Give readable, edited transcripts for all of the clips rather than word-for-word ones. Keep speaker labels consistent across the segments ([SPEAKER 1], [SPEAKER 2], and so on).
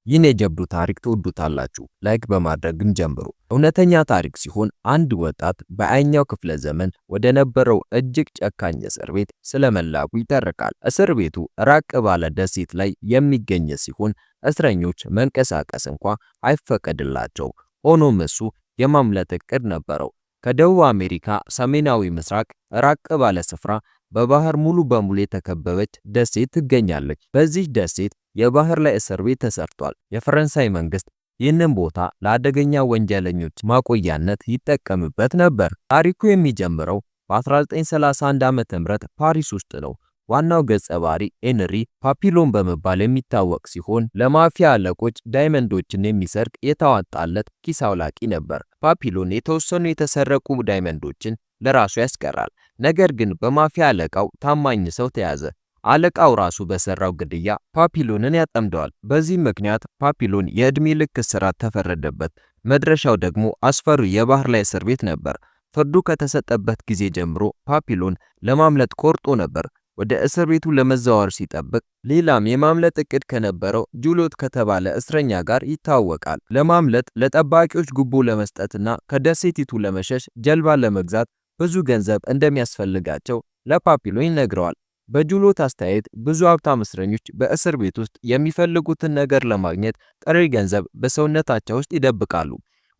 [SPEAKER 1] ይህን የጀብዱ ታሪክ ትወዱታላችሁ። ላይክ በማድረግም ጀምሩ። እውነተኛ ታሪክ ሲሆን አንድ ወጣት በአይኛው ክፍለ ዘመን ወደ ነበረው እጅግ ጨካኝ እስር ቤት ስለመላኩ ይተርካል። እስር ቤቱ ራቅ ባለ ደሴት ላይ የሚገኝ ሲሆን እስረኞች መንቀሳቀስ እንኳ አይፈቀድላቸው። ሆኖም እሱ የማምለጥ እቅድ ነበረው። ከደቡብ አሜሪካ ሰሜናዊ ምስራቅ ራቅ ባለ ስፍራ በባህር ሙሉ በሙሉ የተከበበች ደሴት ትገኛለች። በዚህ ደሴት የባህር ላይ እስር ቤት ተሰርቷል። የፈረንሳይ መንግስት ይህንን ቦታ ለአደገኛ ወንጀለኞች ማቆያነት ይጠቀምበት ነበር። ታሪኩ የሚጀምረው በ1931 ዓ.ም ፓሪስ ውስጥ ነው። ዋናው ገጸ ባህሪ ኤንሪ ፓፒሎን በመባል የሚታወቅ ሲሆን ለማፊያ አለቆች ዳይመንዶችን የሚሰርቅ የተዋጣለት ኪስ አውላቂ ነበር። ፓፒሎን የተወሰኑ የተሰረቁ ዳይመንዶችን ለራሱ ያስቀራል። ነገር ግን በማፊያ አለቃው ታማኝ ሰው ተያዘ። አለቃው ራሱ በሰራው ግድያ ፓፒሎንን ያጠምደዋል። በዚህ ምክንያት ፓፒሎን የዕድሜ ልክ እስራት ተፈረደበት። መድረሻው ደግሞ አስፈሪ የባህር ላይ እስር ቤት ነበር። ፍርዱ ከተሰጠበት ጊዜ ጀምሮ ፓፒሎን ለማምለጥ ቆርጦ ነበር። ወደ እስር ቤቱ ለመዛወር ሲጠብቅ ሌላም የማምለጥ እቅድ ከነበረው ጁሎት ከተባለ እስረኛ ጋር ይታወቃል። ለማምለጥ ለጠባቂዎች ጉቦ ለመስጠትና ከደሴቲቱ ለመሸሽ ጀልባ ለመግዛት ብዙ ገንዘብ እንደሚያስፈልጋቸው ለፓፒሎን ይነግረዋል። በጁሎት አስተያየት ብዙ ሀብታም እስረኞች በእስር ቤት ውስጥ የሚፈልጉትን ነገር ለማግኘት ጥሬ ገንዘብ በሰውነታቸው ውስጥ ይደብቃሉ።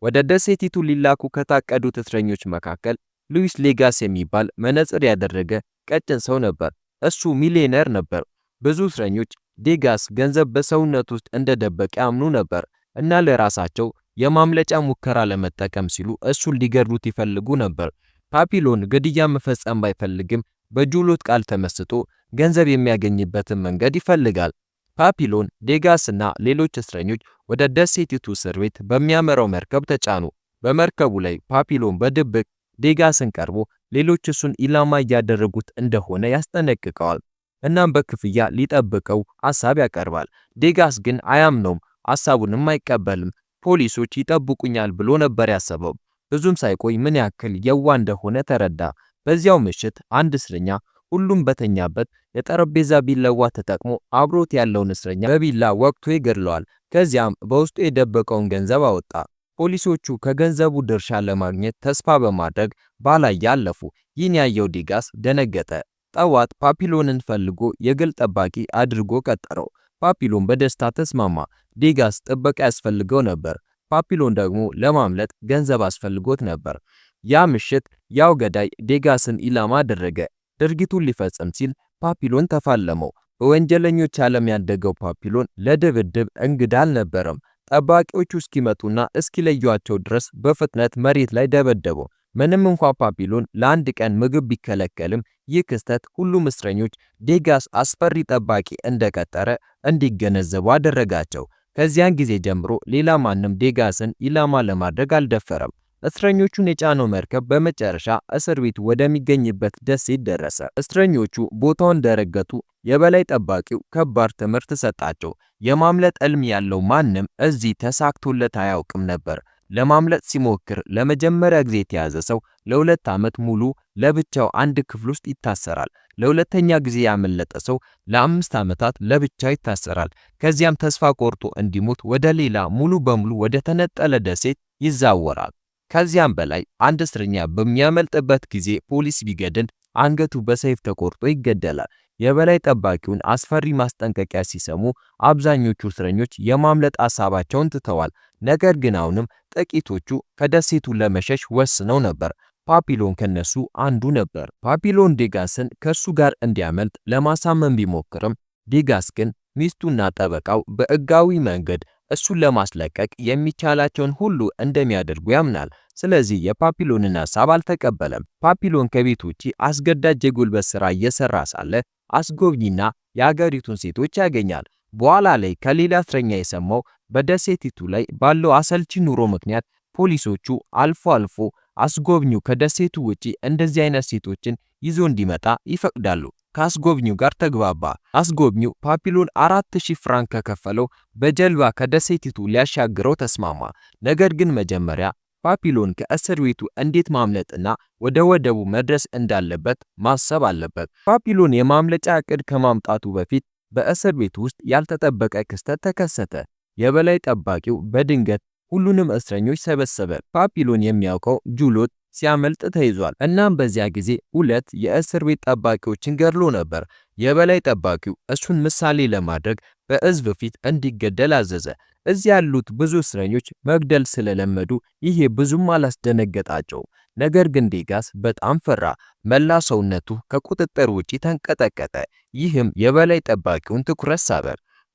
[SPEAKER 1] ወደ ደሴቲቱ ሊላኩ ከታቀዱት እስረኞች መካከል ሉዊስ ሌጋስ የሚባል መነጽር ያደረገ ቀጭን ሰው ነበር። እሱ ሚሊዮነር ነበር። ብዙ እስረኞች ዴጋስ ገንዘብ በሰውነት ውስጥ እንደደበቀ ያምኑ ነበር እና ለራሳቸው የማምለጫ ሙከራ ለመጠቀም ሲሉ እሱን ሊገድሉት ይፈልጉ ነበር። ፓፒሎን ግድያ መፈጸም ባይፈልግም በጁሎት ቃል ተመስጦ ገንዘብ የሚያገኝበትን መንገድ ይፈልጋል። ፓፒሎን ዴጋስና ሌሎች እስረኞች ወደ ደሴቲቱ እስር ቤት በሚያመራው መርከብ ተጫኑ። በመርከቡ ላይ ፓፒሎን በድብቅ ዴጋስን ቀርቦ ሌሎች እሱን ኢላማ እያደረጉት እንደሆነ ያስጠነቅቀዋል። እናም በክፍያ ሊጠብቀው ሐሳብ ያቀርባል። ዴጋስ ግን አያምነውም፣ ሐሳቡንም አይቀበልም። ፖሊሶች ይጠብቁኛል ብሎ ነበር ያሰበው። ብዙም ሳይቆይ ምን ያክል የዋ እንደሆነ ተረዳ። በዚያው ምሽት አንድ እስረኛ ሁሉም በተኛበት የጠረጴዛ ቢላዋ ተጠቅሞ አብሮት ያለውን እስረኛ በቢላ ወቅቶ ይገድለዋል። ከዚያም በውስጡ የደበቀውን ገንዘብ አወጣ። ፖሊሶቹ ከገንዘቡ ድርሻ ለማግኘት ተስፋ በማድረግ ባላይ ያለፉ። ይህን ያየው ዴጋስ ደነገጠ። ጠዋት ፓፒሎንን ፈልጎ የግል ጠባቂ አድርጎ ቀጠረው። ፓፒሎን በደስታ ተስማማ። ዴጋስ ጥበቃ ያስፈልገው ነበር። ፓፒሎን ደግሞ ለማምለጥ ገንዘብ አስፈልጎት ነበር። ያ ምሽት ያው ገዳይ ዴጋስን ኢላማ አደረገ። ድርጊቱን ሊፈጽም ሲል ፓፒሎን ተፋለመው። በወንጀለኞች ዓለም ያደገው ፓፒሎን ለድብድብ እንግዳ አልነበረም። ጠባቂዎቹ እስኪመጡና እስኪለዩአቸው ድረስ በፍጥነት መሬት ላይ ደበደበው። ምንም እንኳን ፓፒሎን ለአንድ ቀን ምግብ ቢከለከልም ይህ ክስተት ሁሉም እስረኞች ዴጋስ አስፈሪ ጠባቂ እንደቀጠረ እንዲገነዘቡ አደረጋቸው። ከዚያን ጊዜ ጀምሮ ሌላ ማንም ዴጋስን ኢላማ ለማድረግ አልደፈረም። እስረኞቹን የጫነው መርከብ በመጨረሻ እስር ቤቱ ወደሚገኝበት ደሴት ደረሰ። እስረኞቹ ቦታውን እንደረገጡ የበላይ ጠባቂው ከባድ ትምህርት ሰጣቸው። የማምለጥ ሕልም ያለው ማንም እዚህ ተሳክቶለት አያውቅም ነበር። ለማምለጥ ሲሞክር ለመጀመሪያ ጊዜ የተያዘ ሰው ለ2 ዓመት ሙሉ ለብቻው አንድ ክፍል ውስጥ ይታሰራል። ለሁለተኛ ጊዜ ያመለጠ ሰው ለ5 ዓመታት ለብቻው ይታሰራል። ከዚያም ተስፋ ቆርጦ እንዲሞት ወደ ሌላ ሙሉ በሙሉ ወደ ተነጠለ ደሴት ይዛወራል። ከዚያም በላይ አንድ እስረኛ በሚያመልጥበት ጊዜ ፖሊስ ቢገድል አንገቱ በሰይፍ ተቆርጦ ይገደላል። የበላይ ጠባቂውን አስፈሪ ማስጠንቀቂያ ሲሰሙ አብዛኞቹ እስረኞች የማምለጥ ሐሳባቸውን ትተዋል። ነገር ግን አሁንም ጥቂቶቹ ከደሴቱ ለመሸሽ ወስነው ነበር። ፓፒሎን ከነሱ አንዱ ነበር። ፓፒሎን ዴጋስን ከሱ ጋር እንዲያመልጥ ለማሳመን ቢሞክርም ዴጋስ ግን ሚስቱና ጠበቃው በሕጋዊ መንገድ እሱን ለማስለቀቅ የሚቻላቸውን ሁሉ እንደሚያደርጉ ያምናል። ስለዚህ የፓፒሎንን ሐሳብ አልተቀበለም። ፓፒሎን ከቤት ውጪ አስገዳጅ የጉልበት ሥራ እየሰራ ሳለ አስጎብኝና የአገሪቱን ሴቶች ያገኛል። በኋላ ላይ ከሌላ እስረኛ የሰማው በደሴቲቱ ላይ ባለው አሰልቺ ኑሮ ምክንያት ፖሊሶቹ አልፎ አልፎ አስጎብኚው ከደሴቱ ውጪ እንደዚህ አይነት ሴቶችን ይዞ እንዲመጣ ይፈቅዳሉ። ከአስጎብኚው ጋር ተግባባ። አስጎብኚው ፓፒሎን 4000 ፍራንክ ከከፈለው በጀልባ ከደሴቲቱ ሊያሻግረው ተስማማ። ነገር ግን መጀመሪያ ፓፒሎን ከእስር ቤቱ እንዴት ማምለጥና ወደ ወደቡ መድረስ እንዳለበት ማሰብ አለበት። ፓፒሎን የማምለጫ ዕቅድ ከማምጣቱ በፊት በእስር ቤቱ ውስጥ ያልተጠበቀ ክስተት ተከሰተ። የበላይ ጠባቂው በድንገት ሁሉንም እስረኞች ሰበሰበ። ፓፒሎን የሚያውቀው ጁሎት ሲያመልጥ ተይዟል። እናም በዚያ ጊዜ ሁለት የእስር ቤት ጠባቂዎችን ገድሎ ነበር። የበላይ ጠባቂው እሱን ምሳሌ ለማድረግ በሕዝብ ፊት እንዲገደል አዘዘ። እዚያ ያሉት ብዙ እስረኞች መግደል ስለለመዱ ይሄ ብዙም አላስደነገጣቸው። ነገር ግን ዴጋስ በጣም ፈራ። መላ ሰውነቱ ከቁጥጥር ውጪ ተንቀጠቀጠ። ይህም የበላይ ጠባቂውን ትኩረት ሳበ።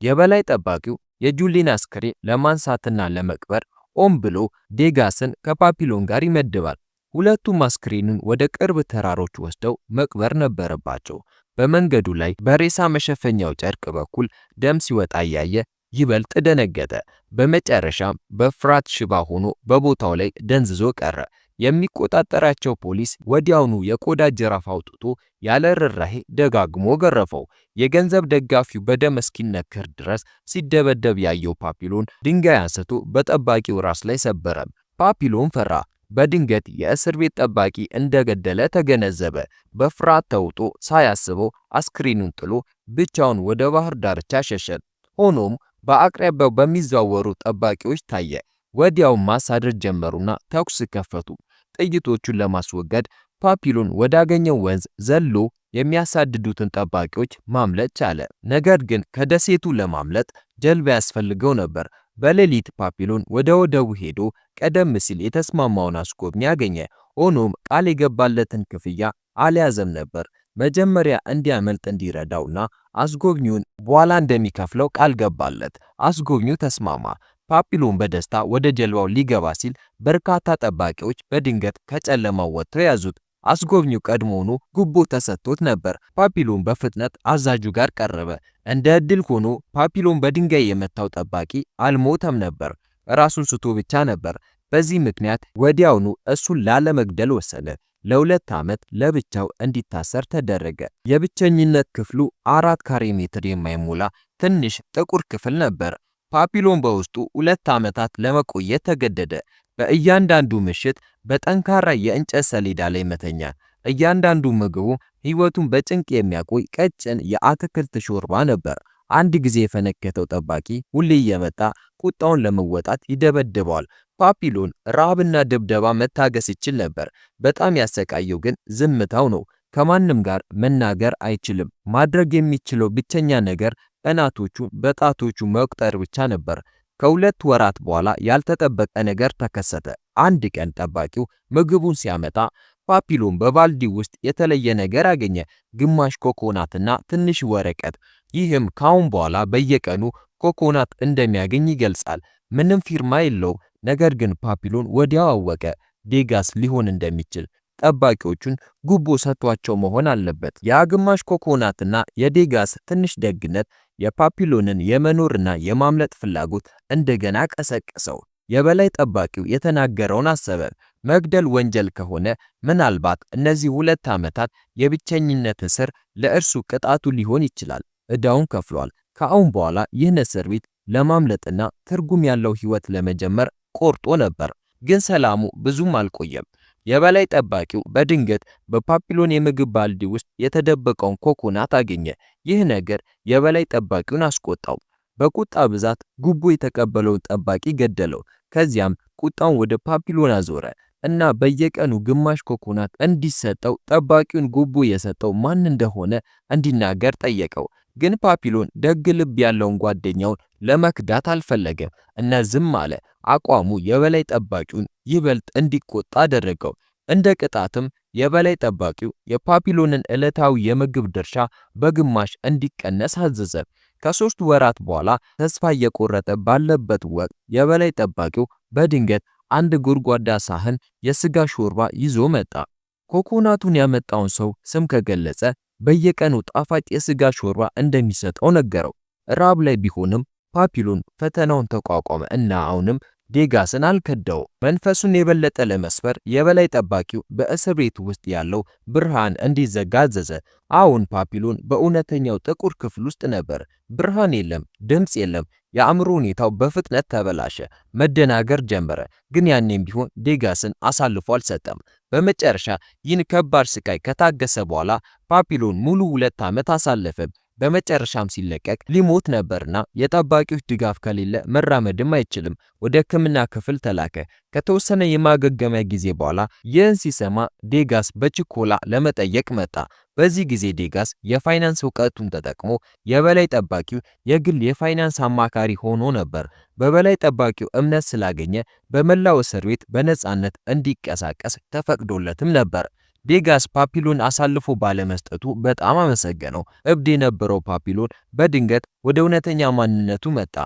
[SPEAKER 1] የበላይ ጠባቂው የጁሊን አስክሬን ለማንሳትና ለመቅበር ኦም ብሎ ዴጋስን ከፓፒሎን ጋር ይመድባል። ሁለቱም አስክሬኑን ወደ ቅርብ ተራሮች ወስደው መቅበር ነበረባቸው። በመንገዱ ላይ በሬሳ መሸፈኛው ጨርቅ በኩል ደም ሲወጣ እያየ ይበልጥ ደነገጠ። በመጨረሻም በፍርሃት ሽባ ሆኖ በቦታው ላይ ደንዝዞ ቀረ። የሚቆጣጠራቸው ፖሊስ ወዲያውኑ የቆዳ ጅራፍ አውጥቶ ያለ ርህራሄ ደጋግሞ ገረፈው። የገንዘብ ደጋፊው በደም እስኪነከር ድረስ ሲደበደብ ያየው ፓፒሎን ድንጋይ አንስቶ በጠባቂው ራስ ላይ ሰበረ። ፓፒሎን ፈራ። በድንገት የእስር ቤት ጠባቂ እንደገደለ ተገነዘበ። በፍርሃት ተውጦ ሳያስበው አስክሬኑን ጥሎ ብቻውን ወደ ባህር ዳርቻ ሸሸ። ሆኖም በአቅራቢያው በሚዘዋወሩ ጠባቂዎች ታየ። ወዲያው ማሳደድ ጀመሩና ተኩስ ከፈቱ። ጥይቶቹን ለማስወገድ ፓፒሎን ወዳገኘው ወንዝ ዘሎ የሚያሳድዱትን ጠባቂዎች ማምለጥ ቻለ። ነገር ግን ከደሴቱ ለማምለጥ ጀልባ ያስፈልገው ነበር። በሌሊት ፓፒሎን ወደ ወደቡ ሄዶ ቀደም ሲል የተስማማውን አስጎብኚ አገኘ። ሆኖም ቃል የገባለትን ክፍያ አልያዘም ነበር። መጀመሪያ እንዲያመልጥ እንዲረዳውና አስጎብኚውን በኋላ እንደሚከፍለው ቃል ገባለት። አስጎብኚው ተስማማ። ፓፒሎን በደስታ ወደ ጀልባው ሊገባ ሲል በርካታ ጠባቂዎች በድንገት ከጨለማው ወጥተው ያዙት። አስጎብኚው ቀድሞውኑ ጉቦ ተሰጥቶት ነበር። ፓፒሎን በፍጥነት አዛዡ ጋር ቀረበ። እንደ ዕድል ሆኖ ፓፒሎን በድንጋይ የመታው ጠባቂ አልሞተም ነበር፣ ራሱን ስቶ ብቻ ነበር። በዚህ ምክንያት ወዲያውኑ እሱን ላለመግደል ወሰነ። ለ2 ዓመት ለብቻው እንዲታሰር ተደረገ። የብቸኝነት ክፍሉ 4 ካሬ ሜትር የማይሞላ ትንሽ ጥቁር ክፍል ነበር። ፓፒሎን በውስጡ 2 ዓመታት ለመቆየት ተገደደ። በእያንዳንዱ ምሽት በጠንካራ የእንጨት ሰሌዳ ላይ መተኛ። እያንዳንዱ ምግቡ ሕይወቱን በጭንቅ የሚያቆይ ቀጭን የአትክልት ሾርባ ነበር። አንድ ጊዜ የፈነከተው ጠባቂ ሁሌ እየመጣ ቁጣውን ለመወጣት ይደበድበዋል። ፓፒሎን ረሃብና ድብደባ መታገስ ይችል ነበር። በጣም ያሰቃየው ግን ዝምታው ነው። ከማንም ጋር መናገር አይችልም። ማድረግ የሚችለው ብቸኛ ነገር ቀናቶቹን በጣቶቹ መቁጠር ብቻ ነበር። ከ2 ወራት በኋላ ያልተጠበቀ ነገር ተከሰተ። አንድ ቀን ጠባቂው ምግቡን ሲያመጣ ፓፒሎን በባልዲ ውስጥ የተለየ ነገር አገኘ። ግማሽ ኮኮናትና ትንሽ ወረቀት። ይህም ካሁን በኋላ በየቀኑ ኮኮናት እንደሚያገኝ ይገልጻል። ምንም ፊርማ የለው። ነገር ግን ፓፒሎን ወዲያው አወቀ ዴጋስ ሊሆን እንደሚችል። ጠባቂዎቹን ጉቦ ሰጥቷቸው መሆን አለበት። ያ ግማሽ ኮኮናትና የዴጋስ ትንሽ ደግነት የፓፒሎንን የመኖርና የማምለጥ ፍላጎት እንደገና ቀሰቀሰው። የበላይ ጠባቂው የተናገረውን አሰበ። መግደል ወንጀል ከሆነ ምናልባት እነዚህ 2 ዓመታት የብቸኝነት እስር ለእርሱ ቅጣቱ ሊሆን ይችላል። ዕዳውን ከፍሏል። ከአሁን በኋላ ይህን እስር ቤት ለማምለጥና ትርጉም ያለው ሕይወት ለመጀመር ቆርጦ ነበር። ግን ሰላሙ ብዙም አልቆየም። የበላይ ጠባቂው በድንገት በፓፒሎን የምግብ ባልዲ ውስጥ የተደበቀውን ኮኮናት አገኘ። ይህ ነገር የበላይ ጠባቂውን አስቆጣው። በቁጣ ብዛት ጉቦ የተቀበለውን ጠባቂ ገደለው። ከዚያም ቁጣውን ወደ ፓፒሎን አዞረ እና በየቀኑ ግማሽ ኮኮናት እንዲሰጠው ጠባቂውን ጉቦ የሰጠው ማን እንደሆነ እንዲናገር ጠየቀው። ግን ፓፒሎን ደግ ልብ ያለውን ጓደኛውን ለመክዳት አልፈለገም እና ዝም አለ። አቋሙ የበላይ ጠባቂውን ይበልጥ እንዲቆጣ አደረገው። እንደ ቅጣትም የበላይ ጠባቂው የፓፒሎንን ዕለታዊ የምግብ ድርሻ በግማሽ እንዲቀነስ አዘዘ። ከ3 ወራት በኋላ ተስፋ እየቆረጠ ባለበት ወቅት የበላይ ጠባቂው በድንገት አንድ ጎድጓዳ ሳህን የስጋ ሾርባ ይዞ መጣ። ኮኮናቱን ያመጣውን ሰው ስም ከገለጸ በየቀኑ ጣፋጭ የስጋ ሾርባ እንደሚሰጠው ነገረው። ራብ ላይ ቢሆንም ፓፒሎን ፈተናውን ተቋቋመ እና አሁንም ዴጋስን አልከዳው። መንፈሱን የበለጠ ለመስበር የበላይ ጠባቂው በእስር ቤት ውስጥ ያለው ብርሃን እንዲዘጋ አዘዘ። አሁን ፓፒሎን በእውነተኛው ጥቁር ክፍል ውስጥ ነበር። ብርሃን የለም፣ ድምጽ የለም። የአእምሮ ሁኔታው በፍጥነት ተበላሸ። መደናገር ጀመረ። ግን ያኔም ቢሆን ዴጋስን አሳልፎ አልሰጠም። በመጨረሻ ይህን ከባድ ስቃይ ከታገሰ በኋላ ፓፒሎን ሙሉ 2 ዓመት አሳለፈ። በመጨረሻም ሲለቀቅ ሊሞት ነበርና የጠባቂዎች ድጋፍ ከሌለ መራመድም አይችልም። ወደ ሕክምና ክፍል ተላከ። ከተወሰነ የማገገሚያ ጊዜ በኋላ ይህን ሲሰማ ዴጋስ በችኮላ ለመጠየቅ መጣ። በዚህ ጊዜ ዴጋስ የፋይናንስ እውቀቱን ተጠቅሞ የበላይ ጠባቂው የግል የፋይናንስ አማካሪ ሆኖ ነበር። በበላይ ጠባቂው እምነት ስላገኘ በመላው እስር ቤት በነፃነት እንዲንቀሳቀስ ተፈቅዶለትም ነበር። ዴጋስ ፓፒሎን አሳልፎ ባለመስጠቱ በጣም አመሰገነው። እብድ የነበረው ፓፒሎን በድንገት ወደ እውነተኛ ማንነቱ መጣ።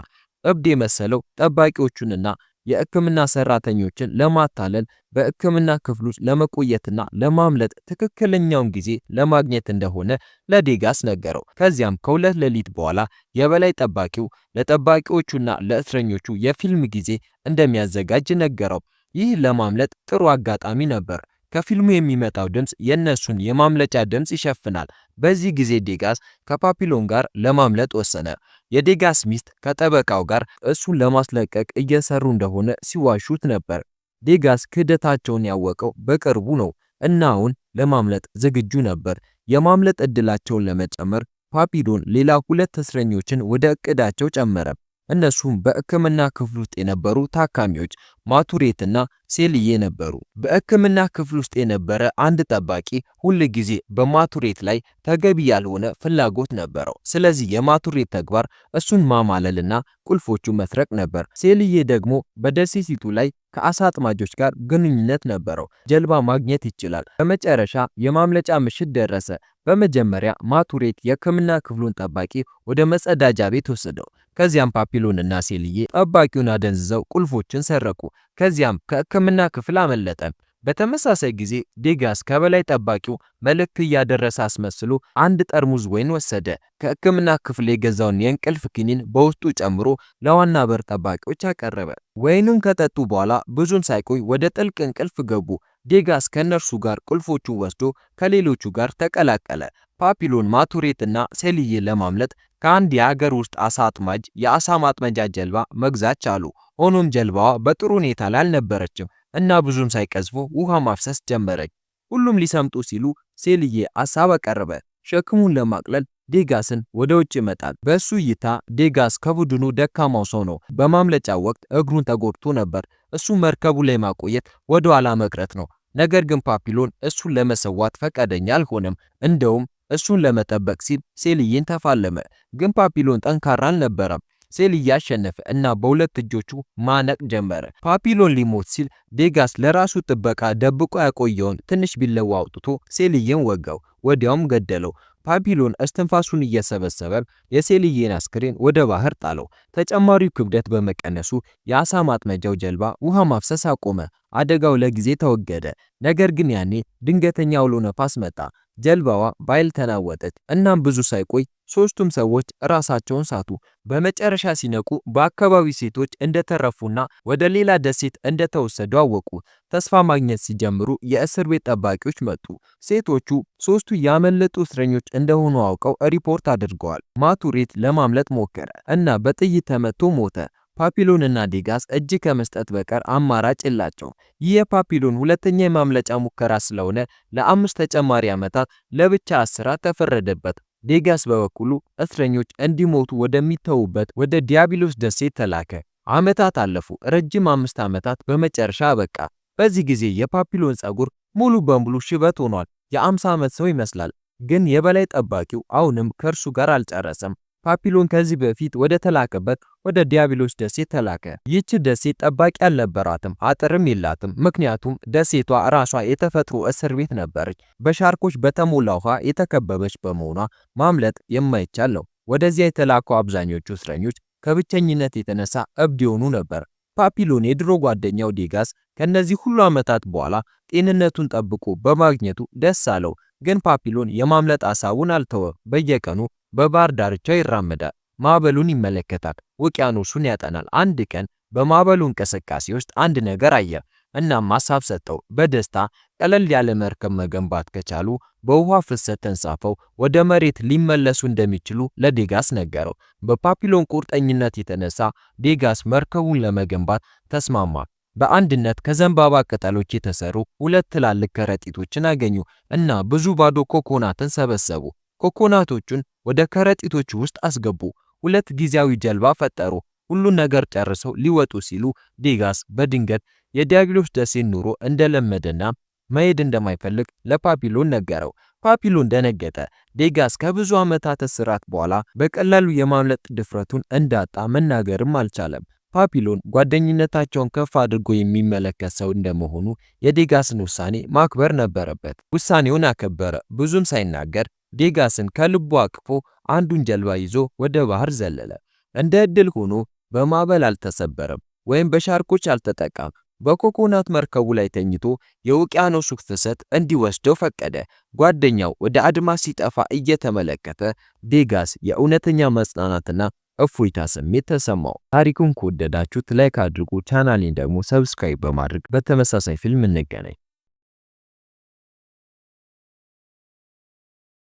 [SPEAKER 1] እብድ የመሰለው ጠባቂዎቹንና የሕክምና ሰራተኞችን ለማታለል በሕክምና ክፍል ውስጥ ለመቆየትና ለማምለጥ ትክክለኛውን ጊዜ ለማግኘት እንደሆነ ለዴጋስ ነገረው። ከዚያም ከሁለት ሌሊት በኋላ የበላይ ጠባቂው ለጠባቂዎቹና ለእስረኞቹ የፊልም ጊዜ እንደሚያዘጋጅ ነገረው። ይህ ለማምለጥ ጥሩ አጋጣሚ ነበር። ከፊልሙ የሚመጣው ድምጽ የነሱን የማምለጫ ድምጽ ይሸፍናል። በዚህ ጊዜ ዴጋስ ከፓፒሎን ጋር ለማምለጥ ወሰነ። የዴጋስ ሚስት ከጠበቃው ጋር እሱን ለማስለቀቅ እየሰሩ እንደሆነ ሲዋሹት ነበር። ዴጋስ ክህደታቸውን ያወቀው በቅርቡ ነው እና አሁን ለማምለጥ ዝግጁ ነበር። የማምለጥ እድላቸውን ለመጨመር ፓፒሎን ሌላ ሁለት እስረኞችን ወደ እቅዳቸው ጨመረ። እነሱም በሕክምና ክፍል ውስጥ የነበሩ ታካሚዎች ማቱሬትና ሴልዬ ነበሩ። በሕክምና ክፍል ውስጥ የነበረ አንድ ጠባቂ ሁል ጊዜ በማቱሬት ላይ ተገቢ ያልሆነ ፍላጎት ነበረው። ስለዚህ የማቱሬት ተግባር እሱን ማማለልና ቁልፎቹ መስረቅ ነበር። ሴልዬ ደግሞ በደሴቲቱ ላይ ከአሳ አጥማጆች ጋር ግንኙነት ነበረው። ጀልባ ማግኘት ይችላል። በመጨረሻ የማምለጫ ምሽት ደረሰ። በመጀመሪያ ማቱሬት የሕክምና ክፍሉን ጠባቂ ወደ መጸዳጃ ቤት ወሰደው። ከዚያም ፓፒሎንና ሴልዬ ጠባቂውን አደንዝዘው ቁልፎችን ሰረቁ። ከዚያም ከሕክምና ክፍል አመለጠ። በተመሳሳይ ጊዜ ዴጋስ ከበላይ ጠባቂው መልእክት እያደረሰ አስመስሎ አንድ ጠርሙዝ ወይን ወሰደ። ከሕክምና ክፍል የገዛውን የእንቅልፍ ኪኒን በውስጡ ጨምሮ ለዋና በር ጠባቂዎች አቀረበ። ወይኑን ከጠጡ በኋላ ብዙም ሳይቆይ ወደ ጥልቅ እንቅልፍ ገቡ። ዴጋስ ከነርሱ ጋር ቁልፎቹን ወስዶ ከሌሎቹ ጋር ተቀላቀለ። ፓፒሎን፣ ማቱሬትና ሴልዬ ለማምለጥ ከአንድ የሀገር ውስጥ አሳ አጥማጅ የአሳ ማጥመጃ ጀልባ መግዛት ቻሉ። ሆኖም ጀልባዋ በጥሩ ሁኔታ ላይ አልነበረችም እና ብዙም ሳይቀዝፉ ውሃ ማፍሰስ ጀመረች። ሁሉም ሊሰምጡ ሲሉ ሴልዬ ሐሳብ አቀረበ። ሸክሙን ለማቅለል ዴጋስን ወደ ውጭ ይመጣል። በሱ እይታ ዴጋስ ከቡድኑ ደካማው ሰው ነው። በማምለጫው ወቅት እግሩን ተጎድቶ ነበር። እሱ መርከቡ ላይ ማቆየት ወደ ኋላ መቅረት ነው። ነገር ግን ፓፒሎን እሱን ለመሰዋት ፈቃደኛ አልሆነም። እንደውም እሱን ለመጠበቅ ሲል ሴልዬን ተፋለመ። ግን ፓፒሎን ጠንካራ አልነበረም። ሴልዬ አሸነፈ እና በሁለት እጆቹ ማነቅ ጀመረ። ፓፒሎን ሊሞት ሲል ዴጋስ ለራሱ ጥበቃ ደብቆ ያቆየውን ትንሽ ቢላዋ አውጥቶ ሴልዬን ወጋው፣ ወዲያውም ገደለው። ፓፒሎን እስትንፋሱን እየሰበሰበ የሴልዬን አስክሬን ወደ ባህር ጣለው። ተጨማሪው ክብደት በመቀነሱ የአሳ ማጥመጃው ጀልባ ውሃ ማፍሰስ አቆመ። አደጋው ለጊዜ ተወገደ። ነገር ግን ያኔ ድንገተኛ አውሎ ነፋስ መጣ። ጀልባዋ በኃይል ተናወጠች። እናም ብዙ ሳይቆይ ሶስቱም ሰዎች ራሳቸውን ሳቱ። በመጨረሻ ሲነቁ በአካባቢው ሴቶች እንደተረፉና ወደ ሌላ ደሴት እንደተወሰዱ አወቁ። ተስፋ ማግኘት ሲጀምሩ የእስር ቤት ጠባቂዎች መጡ። ሴቶቹ ሶስቱ ያመለጡ እስረኞች እንደሆኑ አውቀው ሪፖርት አድርገዋል። ማቱሬት ለማምለጥ ሞከረ እና በጥይት ተመቶ ሞተ። ፓፒሎን እና ዴጋስ እጅ ከመስጠት በቀር አማራጭ የላቸው። ይህ የፓፒሎን ሁለተኛ የማምለጫ ሙከራ ስለሆነ ለ5 ተጨማሪ ዓመታት ለብቻ እስራት ተፈረደበት። ዴጋስ በበኩሉ እስረኞች እንዲሞቱ ወደሚተዉበት ወደ ዲያብሎስ ደሴት ተላከ። ዓመታት አለፉ። ረጅም 5 ዓመታት በመጨረሻ በቃ። በዚህ ጊዜ የፓፒሎን ጸጉር ሙሉ በሙሉ ሽበት ሆኗል። የ50 ዓመት ሰው ይመስላል። ግን የበላይ ጠባቂው አሁንም ከእርሱ ጋር አልጨረሰም። ፓፒሎን ከዚህ በፊት ወደ ተላከበት ወደ ዲያብሎስ ደሴት ተላከ። ይህች ደሴት ጠባቂ አልነበራትም፣ አጥርም የላትም። ምክንያቱም ደሴቷ ራሷ የተፈጥሮ እስር ቤት ነበረች። በሻርኮች በተሞላ ውሃ የተከበበች በመሆኗ ማምለጥ የማይቻል ነው። ወደዚያ የተላኩ አብዛኞቹ እስረኞች ከብቸኝነት የተነሳ እብድ የሆኑ ነበር። ፓፒሎን የድሮ ጓደኛው ዴጋስ ከነዚህ ሁሉ ዓመታት በኋላ ጤንነቱን ጠብቆ በማግኘቱ ደስ አለው። ግን ፓፒሎን የማምለጥ ሐሳቡን አልተወም። በየቀኑ በባህር ዳርቻው ይራመዳል። ማዕበሉን ይመለከታል። ውቅያኖሱን ያጠናል። አንድ ቀን በማዕበሉ እንቅስቃሴ ውስጥ አንድ ነገር አየ። እናም ሐሳብ ሰጠው። በደስታ ቀለል ያለ መርከብ መገንባት ከቻሉ በውሃ ፍሰት ተንሳፈው ወደ መሬት ሊመለሱ እንደሚችሉ ለዴጋስ ነገረው። በፓፒሎን ቁርጠኝነት የተነሳ ዴጋስ መርከቡን ለመገንባት ተስማማ። በአንድነት ከዘንባባ ቅጠሎች የተሰሩ 2 ትላልቅ ከረጢቶችን አገኙ እና ብዙ ባዶ ኮኮናትን ሰበሰቡ። ኮኮናቶቹን ወደ ከረጢቶቹ ውስጥ አስገቡ። ሁለት ጊዜያዊ ጀልባ ፈጠሩ። ሁሉን ነገር ጨርሰው ሊወጡ ሲሉ ዴጋስ በድንገት የዲያብሎስ ደሴት ኑሮ እንደለመደና መሄድ እንደማይፈልግ ለፓፒሎን ነገረው። ፓፒሎን ደነገጠ። ዴጋስ ከብዙ ዓመታት እስራት በኋላ በቀላሉ የማምለጥ ድፍረቱን እንዳጣ መናገርም አልቻለም። ፓፒሎን ጓደኝነታቸውን ከፍ አድርጎ የሚመለከት ሰው እንደመሆኑ የዴጋስን ውሳኔ ማክበር ነበረበት። ውሳኔውን አከበረ። ብዙም ሳይናገር ዴጋስን ከልቡ አቅፎ አንዱን ጀልባ ይዞ ወደ ባህር ዘለለ። እንደ ዕድል ሆኖ በማዕበል አልተሰበረም ወይም በሻርኮች አልተጠቃም። በኮኮናት መርከቡ ላይ ተኝቶ የውቅያኖሱ ፍሰት እንዲወስደው ፈቀደ። ጓደኛው ወደ አድማስ ሲጠፋ እየተመለከተ ዴጋስ የእውነተኛ መጽናናትና እፎይታ ስሜት ተሰማው። ታሪኩን ከወደዳችሁት ላይክ አድርጉ። ቻናሌን ደግሞ ሰብስክራይብ በማድረግ በተመሳሳይ ፊልም እንገናኝ።